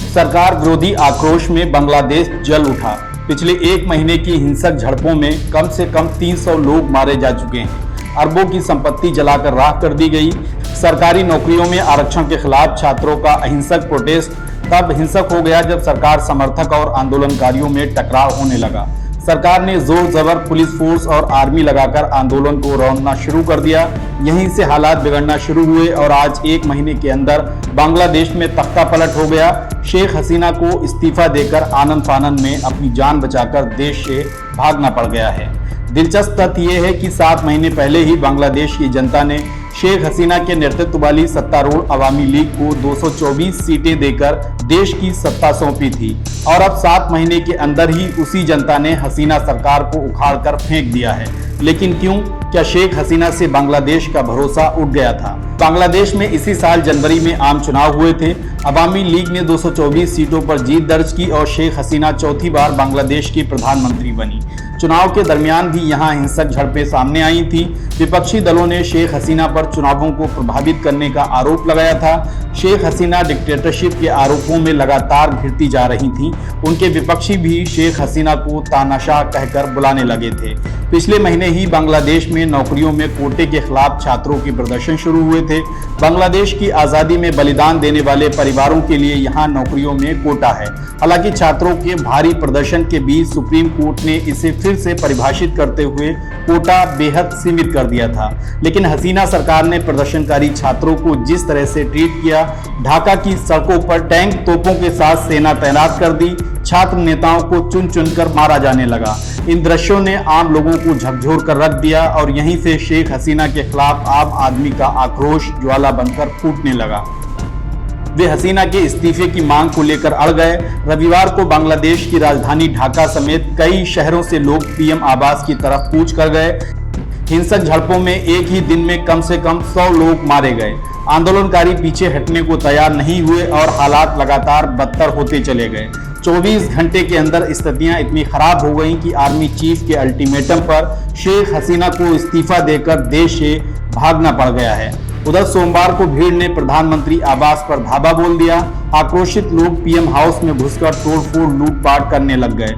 सरकार विरोधी आक्रोश में बांग्लादेश जल उठा। पिछले एक महीने की हिंसक झड़पों में कम से कम 300 लोग मारे जा चुके हैं। अरबों की संपत्ति जलाकर राख कर दी गई। सरकारी नौकरियों में आरक्षण के खिलाफ छात्रों का अहिंसक प्रोटेस्ट तब हिंसक हो गया जब सरकार समर्थक और आंदोलनकारियों में टकराव होने लगा। सरकार ने जोर जबर पुलिस फोर्स और आर्मी लगाकर आंदोलन को रौंदना शुरू कर दिया। यहीं से हालात बिगड़ना शुरू हुए और आज एक महीने के अंदर बांग्लादेश में तख्ता पलट हो गया। शेख हसीना को इस्तीफा देकर आनन फानन में अपनी जान बचाकर देश से भागना पड़ गया है। दिलचस्प तथ्य यह है कि 7 महीने पहले ही बांग्लादेश की जनता ने शेख हसीना के नेतृत्व वाली सत्तारूढ़ अवामी लीग को 224 सीटें देकर देश की सत्ता सौंपी थी और अब 7 महीने के अंदर ही उसी जनता ने हसीना सरकार को उखाड़कर फेंक दिया है। लेकिन क्यों? क्या शेख हसीना से बांग्लादेश का भरोसा उठ गया था? बांग्लादेश में इसी साल जनवरी में आम चुनाव हुए थे। अवामी लीग ने 224 सीटों पर जीत दर्ज की और शेख हसीना चौथी बार बांग्लादेश की प्रधानमंत्री बनी। चुनाव के दरमियान भी यहां हिंसक झड़पें सामने आई थी। विपक्षी दलों ने शेख हसीना पर चुनावों को प्रभावित करने का आरोप लगाया था। शेख हसीना डिक्टेटरशिप के आरोपों में लगातार घिरती जा रही थी। उनके विपक्षी भी शेख हसीना को तानाशाह कहकर बुलाने लगे थे। पिछले महीने ही बांग्लादेश में नौकरियों में कोटे के खिलाफ छात्रों के प्रदर्शन शुरू हुए थे। बांग्लादेश की आज़ादी में बलिदान देने वाले परिवारों के लिए यहाँ नौकरियों में कोटा है। हालांकि छात्रों के भारी प्रदर्शन के बीच सुप्रीम कोर्ट ने इसे फिर से परिभाषित करते हुए कोटा बेहद सीमित कर दिया था। लेकिन हसीना सरकार ने प्रदर्शनकारी छात्रों को जिस तरह से ट्रीट किया, ढाका की सड़कों पर टैंक तोपों के साथ सेना तैनात कर दी, छात्र नेताओं को चुन चुनकर मारा जाने लगा। इन दृश्यों ने आम लोगों को झकझोर कर रख दिया और यहीं से शेख हसीना के खिलाफ आम आदमी का आक्रोश ज्वाला बनकर फूटने लगा। वे हसीना के इस्तीफे की मांग को लेकर अड़ गए। रविवार को बांग्लादेश की राजधानी ढाका समेत कई शहरों से लोग पीएम आवास की तरफ कूच कर गए। हिंसक झड़पों में एक ही दिन में कम से कम 100 लोग मारे गए। आंदोलनकारी पीछे हटने को तैयार नहीं हुए और हालात लगातार बदतर होते चले गए। 24 घंटे के अंदर स्थितियां इतनी खराब हो गईं कि आर्मी चीफ के अल्टीमेटम पर शेख हसीना को इस्तीफा देकर देश से भागना पड़ गया है। उधर सोमवार को भीड़ ने प्रधानमंत्री आवास पर धावा बोल दिया। आक्रोशित लोग पीएम हाउस में घुसकर तोड़फोड़ लूटपाट करने लग गए।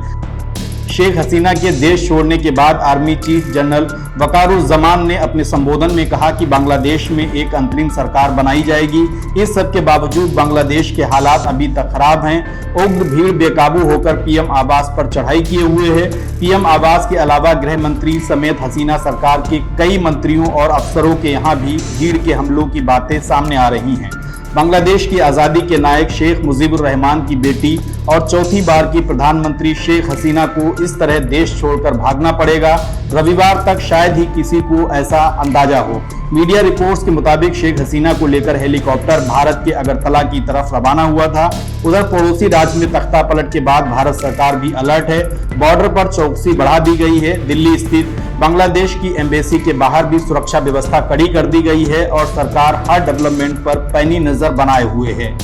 शेख हसीना के देश छोड़ने के बाद आर्मी चीफ जनरल वकारुज्जमान ने अपने संबोधन में कहा कि बांग्लादेश में एक अंतरिम सरकार बनाई जाएगी। इस सब के बावजूद बांग्लादेश के हालात अभी तक खराब हैं। उग्र भीड़ बेकाबू होकर पीएम आवास पर चढ़ाई किए हुए है। पीएम आवास के अलावा गृह मंत्री समेत हसीना सरकार के कई मंत्रियों और अफसरों के यहाँ भी भीड़ के हमलों की बातें सामने आ रही हैं। बांग्लादेश की आज़ादी के नायक शेख मुजीबुर रहमान की बेटी और चौथी बार की प्रधानमंत्री शेख हसीना को इस तरह देश छोड़कर भागना पड़ेगा। रविवार तक शायद ही किसी को ऐसा अंदाजा हो। मीडिया रिपोर्ट्स के मुताबिक शेख हसीना को लेकर हेलीकॉप्टर भारत के अगरतला की तरफ रवाना हुआ था। उधर पड़ोसी राज्य में तख्ता पलट के बाद भारत सरकार भी अलर्ट है। बॉर्डर पर चौकसी बढ़ा दी गई है। दिल्ली स्थित बांग्लादेश की एम्बेसी के बाहर भी सुरक्षा व्यवस्था कड़ी कर दी गई है और सरकार हर डेवलपमेंट पर पैनी नजर बनाए हुए है।